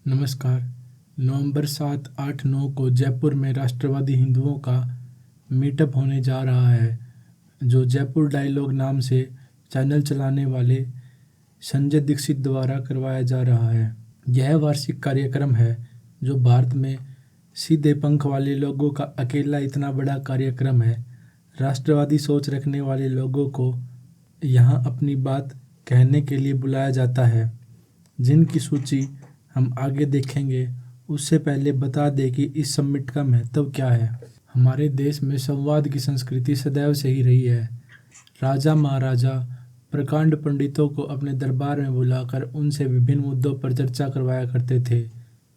नमस्कार। नवंबर 7, 8, 9 को जयपुर में राष्ट्रवादी हिंदुओं का मीटअप होने जा रहा है, जो जयपुर डायलॉग नाम से चैनल चलाने वाले संजय दीक्षित द्वारा करवाया जा रहा है। यह वार्षिक कार्यक्रम है जो भारत में सीधे पंख वाले लोगों का अकेला इतना बड़ा कार्यक्रम है। राष्ट्रवादी सोच रखने वाले लोगों को यहाँ अपनी बात कहने के लिए बुलाया जाता है, जिनकी सूची हम आगे देखेंगे। उससे पहले बता दें कि इस समिट का महत्व क्या है। हमारे देश में संवाद की संस्कृति सदैव से ही रही है। राजा महाराजा प्रकांड पंडितों को अपने दरबार में बुलाकर उनसे विभिन्न मुद्दों पर चर्चा करवाया करते थे।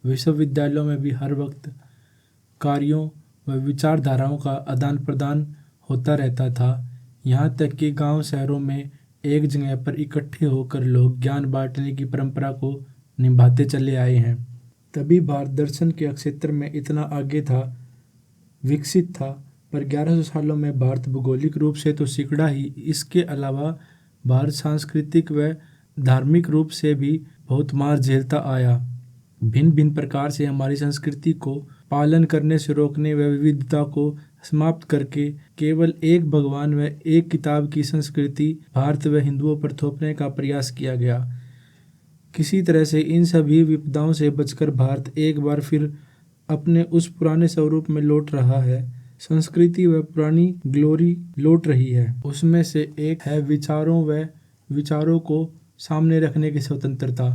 विश्वविद्यालयों में भी हर वक्त कार्यों व विचारधाराओं का आदान प्रदान होता रहता था। यहाँ तक कि गांव शहरों में एक जगह पर इकट्ठे होकर लोग ज्ञान बांटने की परंपरा को निभाते चले आए हैं। तभी भारत दर्शन के क्षेत्र में इतना आगे था, विकसित था, पर 1100 सालों में भारत भौगोलिक रूप से तो सिकुड़ा ही, इसके अलावा भारत सांस्कृतिक व धार्मिक रूप से भी बहुत मार झेलता आया। भिन्न भिन्न प्रकार से हमारी संस्कृति को पालन करने से रोकने व विविधता को समाप्त करके केवल एक भगवान व एक किताब की संस्कृति भारत व हिंदुओं पर थोपने का प्रयास किया गया। किसी तरह से इन सभी विपदाओं से बचकर भारत एक बार फिर अपने उस पुराने स्वरूप में लौट रहा है। संस्कृति व पुरानी ग्लोरी लौट रही है। उसमें से एक है विचारों व विचारों को सामने रखने की स्वतंत्रता।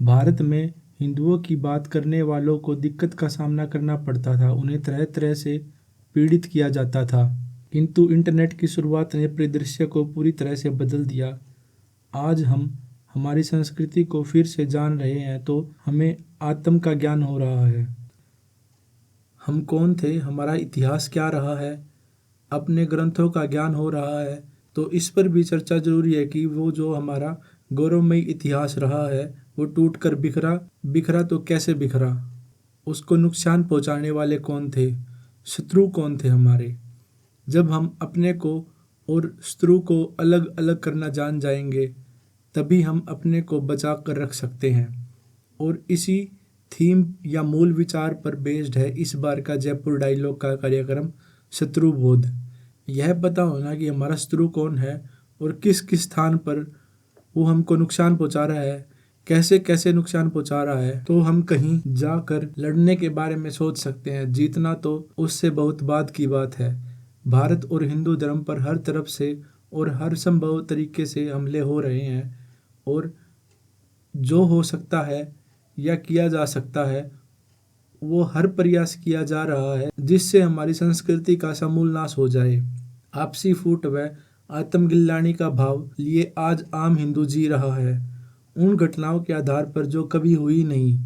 भारत में हिंदुओं की बात करने वालों को दिक्कत का सामना करना पड़ता था, उन्हें तरह तरह से पीड़ित किया जाता था। किंतु इंटरनेट की शुरुआत ने परिदृश्य को पूरी तरह से बदल दिया। आज हम हमारी संस्कृति को फिर से जान रहे हैं, तो हमें आत्म का ज्ञान हो रहा है। हम कौन थे, हमारा इतिहास क्या रहा है, अपने ग्रंथों का ज्ञान हो रहा है। तो इस पर भी चर्चा जरूरी है कि वो जो हमारा गौरवमयी इतिहास रहा है वो टूट कर बिखरा तो कैसे बिखरा, उसको नुकसान पहुंचाने वाले कौन थे, शत्रु कौन थे हमारे। जब हम अपने को और शत्रु को अलग अलग करना जान जाएंगे, तभी हम अपने को बचा कर रख सकते हैं। और इसी थीम या मूल विचार पर बेस्ड है इस बार का जयपुर डायलॉग का कार्यक्रम शत्रुबोध। यह पता होना कि हमारा शत्रु कौन है और किस किस स्थान पर वो हमको नुकसान पहुंचा रहा है, कैसे कैसे नुकसान पहुंचा रहा है, तो हम कहीं जाकर लड़ने के बारे में सोच सकते हैं। जीतना तो उससे बहुत बाद की बात है। भारत और हिंदू धर्म पर हर तरफ से और हर संभव तरीके से हमले हो रहे हैं, और जो हो सकता है या किया जा सकता है वो हर प्रयास किया जा रहा है जिससे हमारी संस्कृति का समूल नाश हो जाए। आपसी फूट व आत्मगिलानी का भाव लिए आज आम हिंदू जी रहा है, उन घटनाओं के आधार पर जो कभी हुई नहीं।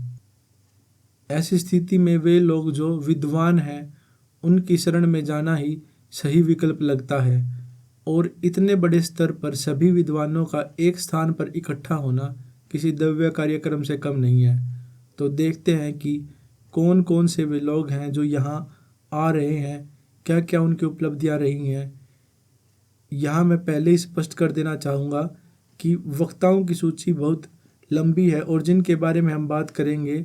ऐसी स्थिति में वे लोग जो विद्वान हैं उनकी शरण में जाना ही सही विकल्प लगता है, और इतने बड़े स्तर पर सभी विद्वानों का एक स्थान पर इकट्ठा होना किसी दिव्य कार्यक्रम से कम नहीं है। तो देखते हैं कि कौन कौन से वे लोग हैं जो यहाँ आ रहे हैं, क्या क्या उनकी उपलब्धियाँ रही हैं। यहाँ मैं पहले ही स्पष्ट कर देना चाहूँगा कि वक्ताओं की सूची बहुत लंबी है, और जिनके बारे में हम बात करेंगे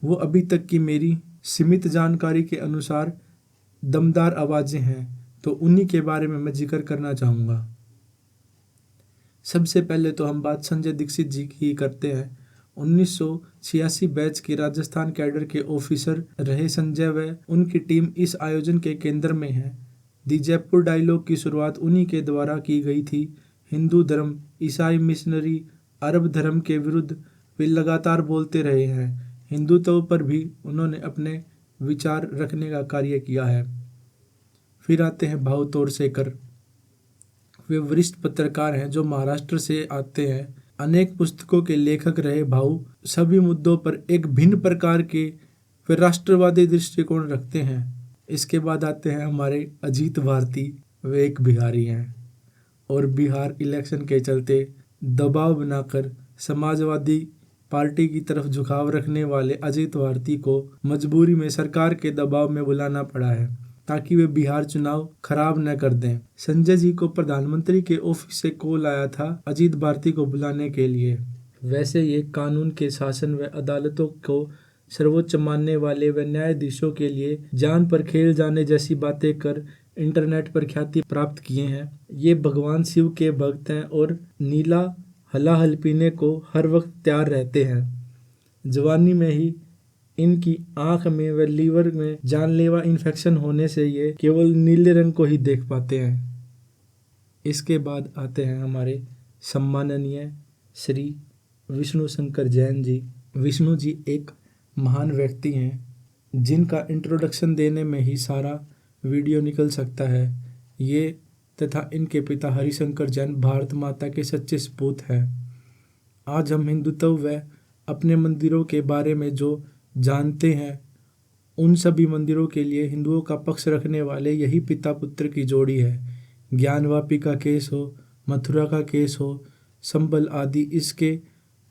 वो अभी तक की मेरी सीमित जानकारी के अनुसार दमदार आवाज़ें हैं, तो उन्हीं के बारे में मैं जिक्र करना चाहूँगा। सबसे पहले तो हम बात संजय दीक्षित जी की करते हैं। 1986 बैच के राजस्थान कैडर के ऑफिसर रहे संजय व उनकी टीम इस आयोजन के केंद्र में है। दी जयपुर डायलॉग की शुरुआत उन्हीं के द्वारा की गई थी। हिंदू धर्म, ईसाई मिशनरी, अरब धर्म के विरुद्ध वे लगातार बोलते रहे हैं। हिंदुत्व पर भी उन्होंने अपने विचार रखने का कार्य किया है। फिर आते हैं भाऊ तोरसेकर। वे वरिष्ठ पत्रकार हैं जो महाराष्ट्र से आते हैं। अनेक पुस्तकों के लेखक रहे भाऊ सभी मुद्दों पर एक भिन्न प्रकार के वे राष्ट्रवादी दृष्टिकोण रखते हैं। इसके बाद आते हैं हमारे अजीत भारती। वे एक बिहारी हैं, और बिहार इलेक्शन के चलते दबाव बनाकर समाजवादी पार्टी की तरफ झुकाव रखने वाले अजीत भारती को मजबूरी में सरकार के दबाव में बुलाना पड़ा है ताकि वे बिहार चुनाव खराब न कर दें। संजय जी को प्रधानमंत्री के ऑफिस से कॉल आया था अजीत भारती को बुलाने के लिए। वैसे ये कानून के शासन व अदालतों को सर्वोच्च मानने वाले व न्यायाधीशों के लिए जान पर खेल जाने जैसी बातें कर इंटरनेट पर ख्याति प्राप्त किए हैं। ये भगवान शिव के भक्त हैं और नीला हलाहल पीने को हर वक्त तैयार रहते हैं। जवानी में ही इनकी आंख में व लीवर में जानलेवा इन्फेक्शन होने से ये केवल नीले रंग को ही देख पाते हैं। इसके बाद आते हैं हमारे सम्माननीय श्री विष्णु शंकर जैन जी। विष्णु जी एक महान व्यक्ति हैं जिनका इंट्रोडक्शन देने में ही सारा वीडियो निकल सकता है। ये तथा इनके पिता हरिशंकर जैन भारत माता के सच्चे सपूत हैं। आज हम हिंदुत्व व अपने मंदिरों के बारे में जो जानते हैं उन सभी मंदिरों के लिए हिंदुओं का पक्ष रखने वाले यही पिता पुत्र की जोड़ी है। ज्ञानवापी का केस हो, मथुरा का केस हो, संबल आदि इसके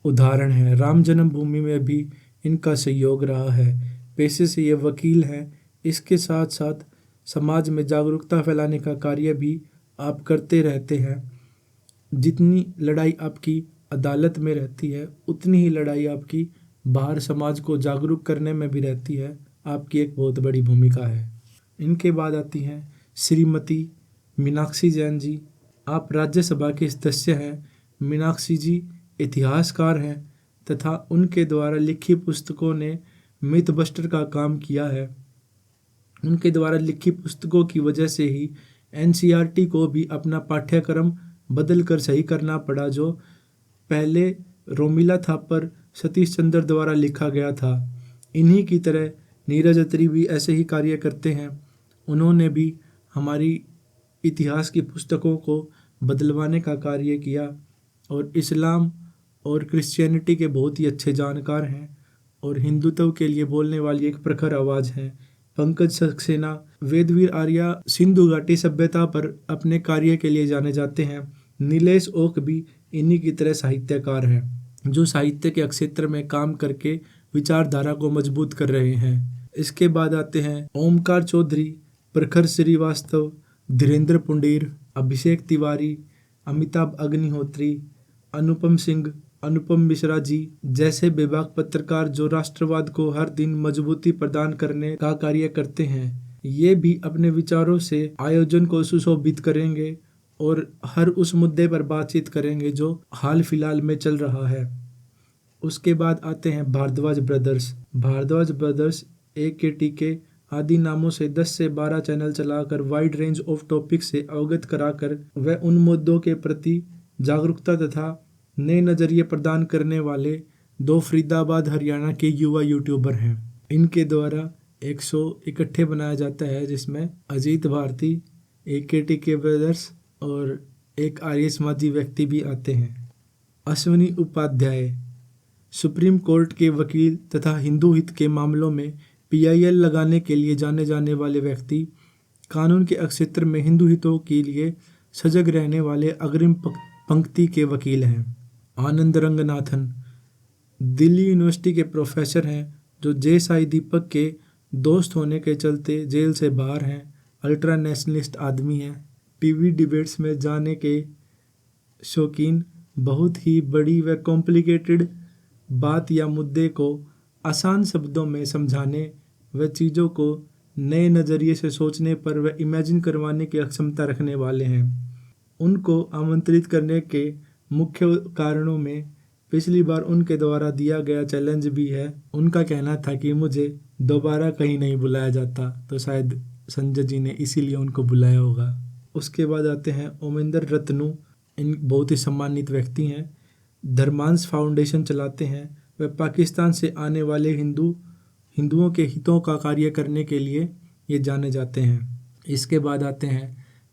उदाहरण हैं। राम जन्मभूमि में भी इनका सहयोग रहा है। पेशे से ये वकील हैं। इसके साथ साथ समाज में जागरूकता फैलाने का कार्य भी आप करते रहते हैं। जितनी लड़ाई आपकी अदालत में रहती है उतनी ही लड़ाई आपकी बाहर समाज को जागरूक करने में भी रहती है। आपकी एक बहुत बड़ी भूमिका है। इनके बाद आती हैं श्रीमती मीनाक्षी जैन जी। आप राज्यसभा के सदस्य हैं। मीनाक्षी जी इतिहासकार हैं तथा उनके द्वारा लिखी पुस्तकों ने मिथ बस्टर का काम किया है। उनके द्वारा लिखी पुस्तकों की वजह से ही एनसीईआरटी को भी अपना पाठ्यक्रम बदल कर सही करना पड़ा, जो पहले रोमिला थापर सतीश चंद्र द्वारा लिखा गया था। इन्हीं की तरह नीरज अत्री भी ऐसे ही कार्य करते हैं। उन्होंने भी हमारी इतिहास की पुस्तकों को बदलवाने का कार्य किया और इस्लाम और क्रिश्चियनिटी के बहुत ही अच्छे जानकार हैं और हिंदुत्व के लिए बोलने वाली एक प्रखर आवाज़ है। पंकज सक्सेना वेदवीर आर्या सिंधु घाटी सभ्यता पर अपने कार्य के लिए जाने जाते हैं। नीलेश ओक भी इन्हीं की तरह साहित्यकार हैं जो साहित्य के क्षेत्र में काम करके विचारधारा को मजबूत कर रहे हैं। इसके बाद आते हैं ओमकार चौधरी, प्रखर श्रीवास्तव, धीरेन्द्र पुंडीर, अभिषेक तिवारी, अमिताभ अग्निहोत्री, अनुपम सिंह, अनुपम मिश्रा जी जैसे बेबाक पत्रकार जो राष्ट्रवाद को हर दिन मजबूती प्रदान करने का कार्य करते हैं। ये भी अपने विचारों से आयोजन को सुशोभित करेंगे और हर उस मुद्दे पर बातचीत करेंगे जो हाल फिलहाल में चल रहा है। उसके बाद आते हैं Bhardwaj brothers. Bhardwaj brothers AKTK आदि नामों से 10 से 12 चैनल चलाकर वाइड रेंज ऑफ टॉपिक से अवगत कराकर वह उन मुद्दों के प्रति जागरूकता तथा नए नज़रिए प्रदान करने वाले 2 फरीदाबाद हरियाणा के युवा यूट्यूबर हैं। इनके द्वारा एक शो इकट्ठे बनाया जाता है जिसमें अजीत भारती, AKTK ब्रदर्स और एक आर्य समाजी व्यक्ति भी आते हैं। अश्विनी उपाध्याय सुप्रीम कोर्ट के वकील तथा हिंदू हित के मामलों में PIL लगाने के लिए जाने जाने वाले व्यक्ति, कानून के क्षेत्र में हिंदू हितों के लिए सजग रहने वाले अग्रिम पंक्ति के वकील हैं। आनंद रंगनाथन दिल्ली यूनिवर्सिटी के प्रोफेसर हैं जो जे साई दीपक के दोस्त होने के चलते जेल से बाहर हैं। अल्ट्रा नेशनलिस्ट आदमी हैं। टीवी डिबेट्स में जाने के शौकीन, बहुत ही बड़ी व कॉम्प्लिकेटेड बात या मुद्दे को आसान शब्दों में समझाने व चीज़ों को नए नज़रिए से सोचने पर व इमेजिन करवाने की क्षमता रखने वाले हैं। उनको आमंत्रित करने के मुख्य कारणों में पिछली बार उनके द्वारा दिया गया चैलेंज भी है। उनका कहना था कि मुझे दोबारा कहीं नहीं बुलाया जाता, तो शायद संजय जी ने इसीलिए उनको बुलाया होगा। उसके बाद आते हैं ओमेंद्र रत्नू। इन बहुत ही सम्मानित व्यक्ति हैं। धर्मांश फाउंडेशन चलाते हैं। वे पाकिस्तान से आने वाले हिंदुओं के हितों का कार्य करने के लिए ये जाने जाते हैं। इसके बाद आते हैं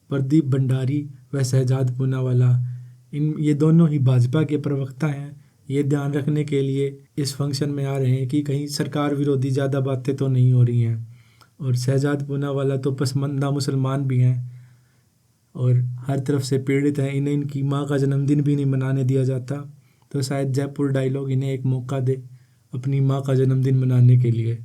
प्रदीप भंडारी व शहजाद पूनावाला। ये दोनों ही भाजपा के प्रवक्ता हैं। ये ध्यान रखने के लिए इस फंक्शन में आ रहे हैं कि कहीं सरकार विरोधी ज़्यादा बातें तो नहीं हो रही हैं। और शहजाद पूनावाला तो पसमंदा मुसलमान भी हैं और हर तरफ से पीड़ित हैं। इन्हें इनकी माँ का जन्मदिन भी नहीं मनाने दिया जाता, तो शायद जयपुर डायलॉग इन्हें एक मौका दे अपनी माँ का जन्मदिन मनाने के लिए।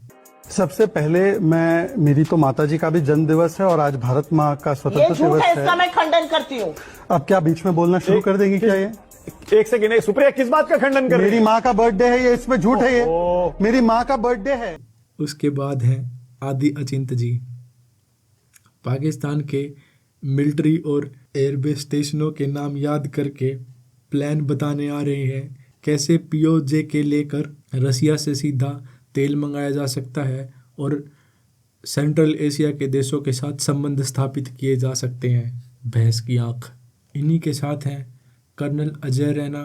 सबसे पहले मेरी तो माता जी का भी जन्म दिवस है और आज भारत माँ का स्वतंत्रता दिवस है। इसका मैं खंडन करती हूँ। अब क्या बीच में बोलना शुरू कर देंगी क्या ये? एक सेकेंड, सुप्रिया किस बात का खंडन कर रही मेरी है? माँ का बर्थडे है, ये इसमें झूठ है, ये ओह। मेरी माँ का बर्थडे है। उसके बाद है आदि अचिंत जी। पाकिस्तान के मिलिट्री और एयरबेस स्टेशनों के नाम याद करके प्लान बताने आ रहे हैं कैसे पीओजे के लेकर रसिया से सीधा तेल मंगाया जा सकता है और सेंट्रल एशिया के देशों के साथ संबंध स्थापित किए जा सकते हैं। भैंस की आँख। इन्हीं के साथ हैं colonel Ajay Raina,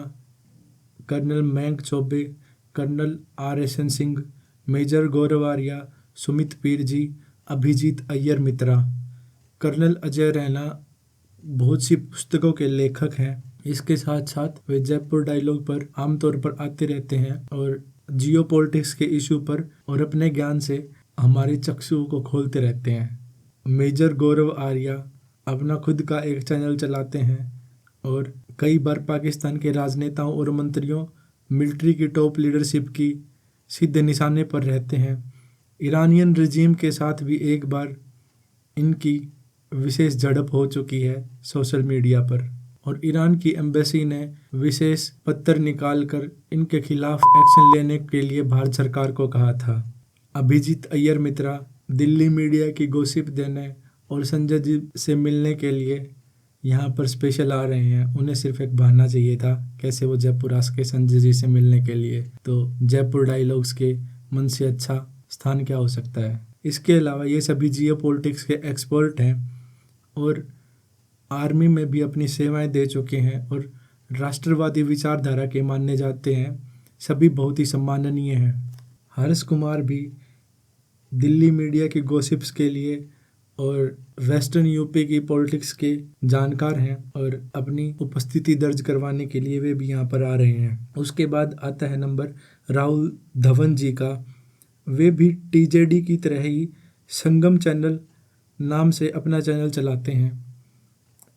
colonel Mayank Choubey, colonel RSN Singh, major Gaurav Arya, Sumit Peer ji, Abhijit Iyer Mitra. Colonel Ajay Raina बहुत सी पुस्तकों के लेखक हैं। इसके साथ साथ वे जयपुर डायलॉग पर आमतौर पर आते रहते हैं और जियो पॉलिटिक्स के इशू पर और अपने ज्ञान से हमारे चक्षुओं को खोलते रहते हैं। मेजर गौरव आर्या अपना खुद का एक चैनल चलाते हैं और कई बार पाकिस्तान के राजनेताओं और मंत्रियों, मिलिट्री की टॉप लीडरशिप की सीधे निशाने पर रहते हैं। ईरानियन रिजीम के साथ भी एक बार इनकी विशेष झड़प हो चुकी है सोशल मीडिया पर और ईरान की एम्बेसी ने विशेष पत्र निकालकर इनके खिलाफ एक्शन लेने के लिए भारत सरकार को कहा था। अभिजीत अय्यर मित्रा दिल्ली मीडिया की गॉसिप देने और संजय जी से मिलने के लिए यहाँ पर स्पेशल आ रहे हैं। उन्हें सिर्फ एक बहाना चाहिए था कैसे वो जयपुर आ सके संजय जी से मिलने के लिए। तो जयपुर डायलॉग्स के मन से अच्छा स्थान क्या हो सकता है। इसके अलावा ये सभी जियो पॉलिटिक्स के एक्सपर्ट हैं और आर्मी में भी अपनी सेवाएं दे चुके हैं और राष्ट्रवादी विचारधारा के मानने जाते हैं। सभी बहुत ही सम्माननीय हैं। हर्ष कुमार भी दिल्ली मीडिया की गॉसिप्स के लिए और वेस्टर्न यूपी की पॉलिटिक्स के जानकार हैं और अपनी उपस्थिति दर्ज करवाने के लिए वे भी यहाँ पर आ रहे हैं। उसके बाद आता है नंबर राहुल धवन जी का। वे भी TJD की तरह ही संगम चैनल नाम से अपना चैनल चलाते हैं।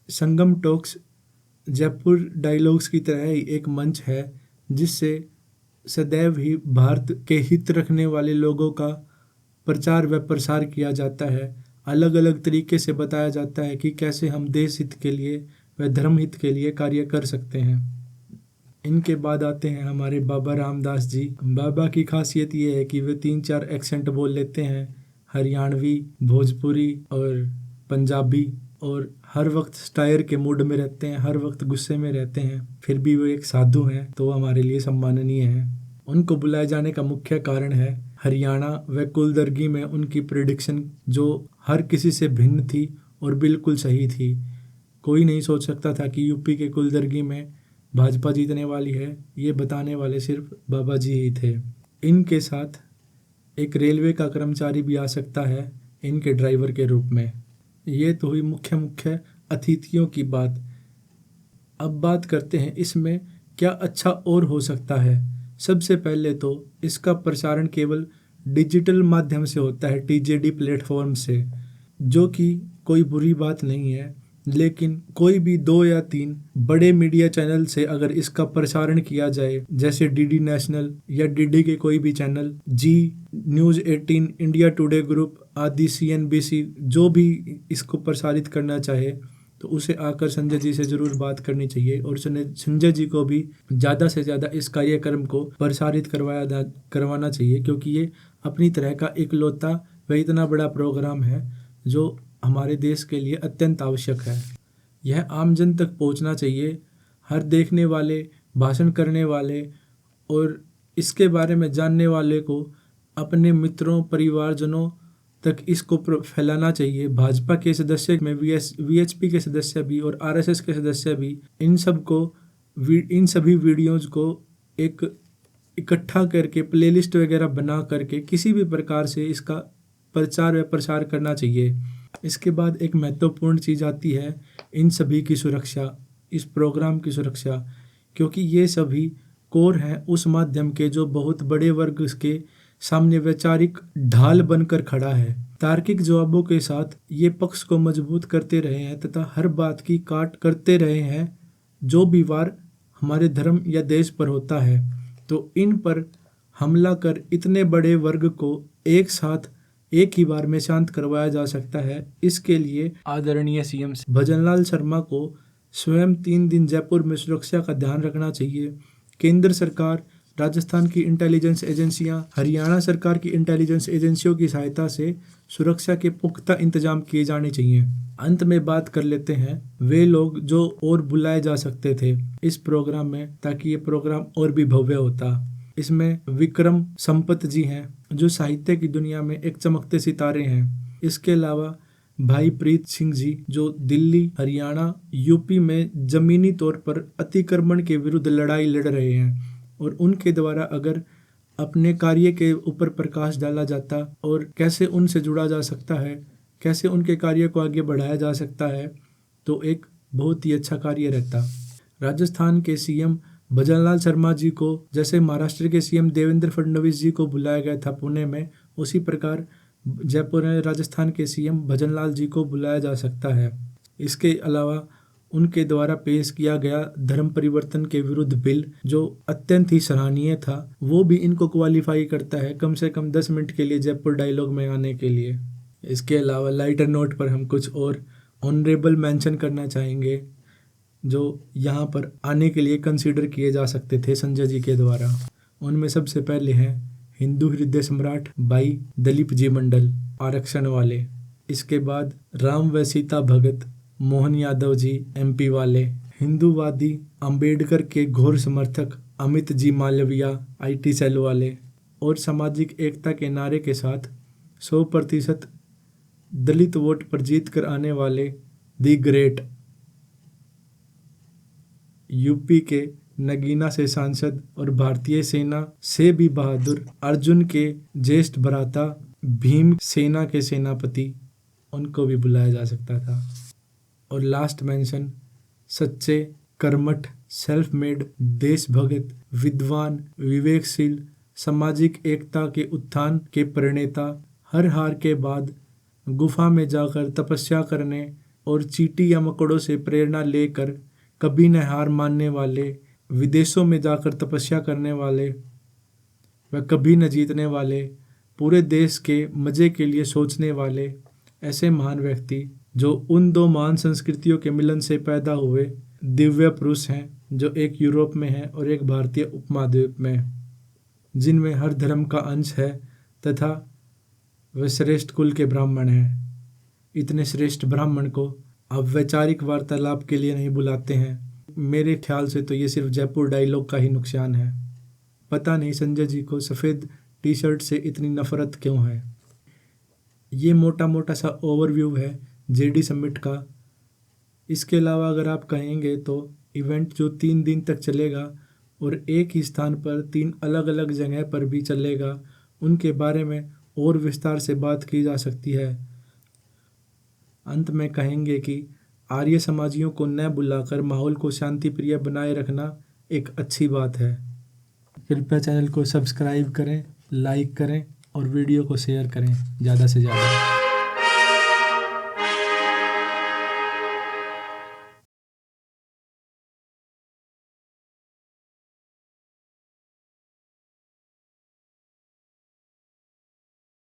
संगम टॉक्स जयपुर डायलॉग्स की तरह ही एक मंच है जिससे सदैव ही भारत के हित रखने वाले लोगों का प्रचार व प्रसार किया जाता है। अलग अलग तरीके से बताया जाता है कि कैसे हम देश हित के लिए व धर्म हित के लिए कार्य कर सकते हैं। इनके बाद आते हैं हमारे बाबा रामदास जी। बाबा की खासियत ये है कि वे 3-4 एक्सेंट बोल लेते हैं, हरियाणवी, भोजपुरी और पंजाबी, और हर वक्त स्टायर के मूड में रहते हैं, हर वक्त गुस्से में रहते हैं। फिर भी वो एक साधु हैं तो हमारे लिए सम्माननीय हैं। उनको बुलाए जाने का मुख्य कारण है हरियाणा व कुलदर्गी में उनकी प्रेडिक्शन जो हर किसी से भिन्न थी और बिल्कुल सही थी। कोई नहीं सोच सकता था कि यूपी के कुलदर्गी में भाजपा जीतने वाली है। ये बताने वाले सिर्फ बाबा जी ही थे। इनके साथ एक रेलवे का कर्मचारी भी आ सकता है इनके ड्राइवर के रूप में। ये तो हुई मुख्य अतिथियों की बात। अब बात करते हैं इसमें क्या अच्छा और हो सकता है। सबसे पहले तो इसका प्रसारण केवल डिजिटल माध्यम से होता है, TJD प्लेटफॉर्म से, जो कि कोई बुरी बात नहीं है। लेकिन कोई भी 2 या 3 बड़े मीडिया चैनल से अगर इसका प्रसारण किया जाए, जैसे DD नेशनल या DD के कोई भी चैनल, जी न्यूज़ 18, इंडिया टुडे ग्रुप आदि, CNBC, जो भी इसको प्रसारित करना चाहे तो उसे आकर संजय जी से ज़रूर बात करनी चाहिए और संजय जी को भी ज़्यादा से ज़्यादा इस कार्यक्रम को प्रसारित करवाना चाहिए, क्योंकि ये अपनी तरह का इकलौता व इतना बड़ा प्रोग्राम है जो हमारे देश के लिए अत्यंत आवश्यक है। यह आमजन तक पहुंचना चाहिए। हर देखने वाले, भाषण करने वाले और इसके बारे में जानने वाले को अपने मित्रों, परिवारजनों तक इसको फैलाना चाहिए। भाजपा के सदस्य में VHP के सदस्य भी और RSS के सदस्य भी इन सभी वीडियोज़ को एक इकट्ठा करके प्लेलिस्ट वगैरह बना करके किसी भी प्रकार से इसका प्रचार व प्रसार करना चाहिए। इसके बाद एक महत्वपूर्ण चीज़ आती है इन सभी की सुरक्षा, इस प्रोग्राम की सुरक्षा, क्योंकि ये सभी कोर हैं उस माध्यम के जो बहुत बड़े वर्ग के सामने वैचारिक ढाल बनकर खड़ा है। तार्किक जवाबों के साथ ये पक्ष को मजबूत करते रहे हैं तथा हर बात की काट करते रहे हैं जो भी वार हमारे धर्म या देश पर होता है। तो इन पर हमला कर इतने बड़े वर्ग को एक साथ एक ही बार में शांत करवाया जा सकता है। इसके लिए आदरणीय CM भजनलाल शर्मा को स्वयं 3 दिन जयपुर में सुरक्षा का ध्यान रखना चाहिए। केंद्र सरकार, राजस्थान की इंटेलिजेंस एजेंसियां, हरियाणा सरकार की इंटेलिजेंस एजेंसियों की सहायता से सुरक्षा के पुख्ता इंतजाम किए जाने चाहिए। अंत में बात कर लेते हैं वे लोग जो और बुलाए जा सकते थे इस प्रोग्राम में, ताकि ये प्रोग्राम और भी भव्य होता। इसमें विक्रम संपत जी हैं जो साहित्य की दुनिया में एक चमकते सितारे हैं। इसके अलावा भाई प्रीत सिंह जी जो दिल्ली, हरियाणा, यूपी में जमीनी तौर पर अतिक्रमण के विरुद्ध लड़ाई लड़ रहे हैं, और उनके द्वारा अगर अपने कार्य के ऊपर प्रकाश डाला जाता और कैसे उनसे जुड़ा जा सकता है, कैसे उनके कार्य को आगे बढ़ाया जा सकता है, तो एक बहुत ही अच्छा कार्य रहता। राजस्थान के सीएम भजनलाल शर्मा जी को जैसे महाराष्ट्र के सीएम देवेंद्र फडणवीस जी को बुलाया गया था पुणे में, उसी प्रकार जयपुर में राजस्थान के सीएम भजनलाल जी को बुलाया जा सकता है। इसके अलावा उनके द्वारा पेश किया गया धर्म परिवर्तन के विरुद्ध बिल जो अत्यंत ही सराहनीय था, वो भी इनको क्वालिफाई करता है कम से कम 10 मिनट के लिए जयपुर डायलॉग में आने के लिए। इसके अलावा लाइटर नोट पर हम कुछ और ऑनरेबल मेंशन करना चाहेंगे जो यहाँ पर आने के लिए कंसीडर किए जा सकते थे संजय जी के द्वारा। उनमें सबसे पहले हैं हिंदू हृदय सम्राट भाई दलीप जी मंडल, आरक्षण वाले। इसके बाद राम व सीता भगत मोहन यादव जी, एमपी वाले। हिंदूवादी अंबेडकर के घोर समर्थक अमित जी मालविया, आईटी सेल वाले। और सामाजिक एकता के नारे के साथ 100% दलित वोट पर जीत कर आने वाले दी ग्रेट यूपी के नगीना से सांसद और भारतीय सेना से भी बहादुर अर्जुन के ज्येष्ठ भ्राता भीम सेना के सेनापति, उनको भी बुलाया जा सकता था। और लास्ट मेंशन सच्चे, कर्मठ, सेल्फ मेड, देशभगत, विद्वान, विवेकशील, सामाजिक एकता के उत्थान के प्रणेता, हर हार के बाद गुफा में जाकर तपस्या करने और चींटी या मकोड़ों से प्रेरणा लेकर कभी न हार मानने वाले, विदेशों में जाकर तपस्या करने वाले व कभी न जीतने वाले, पूरे देश के मजे के लिए सोचने वाले, ऐसे महान व्यक्ति जो उन दो महान संस्कृतियों के मिलन से पैदा हुए दिव्य पुरुष हैं, जो एक यूरोप में है और एक भारतीय उपमहाद्वीप में, जिनमें हर धर्म का अंश है तथा वे श्रेष्ठ कुल के ब्राह्मण हैं। इतने श्रेष्ठ ब्राह्मण को अब वैचारिक वार्तालाप के लिए नहीं बुलाते हैं। मेरे ख्याल से तो ये सिर्फ जयपुर डायलॉग का ही नुकसान है। पता नहीं संजय जी को सफ़ेद टी शर्ट से इतनी नफरत क्यों है। ये मोटा मोटा सा ओवरव्यू है जेडी समिट का। इसके अलावा अगर आप कहेंगे तो इवेंट जो 3 दिन तक चलेगा और एक ही स्थान पर 3 अलग अलग जगह पर भी चलेगा, उनके बारे में और विस्तार से बात की जा सकती है। अंत में कहेंगे कि आर्य समाजियों को न बुलाकर माहौल को शांति प्रिय बनाए रखना एक अच्छी बात है। कृपया चैनल को सब्सक्राइब करें, लाइक करें और वीडियो को शेयर करें ज़्यादा से ज़्यादा।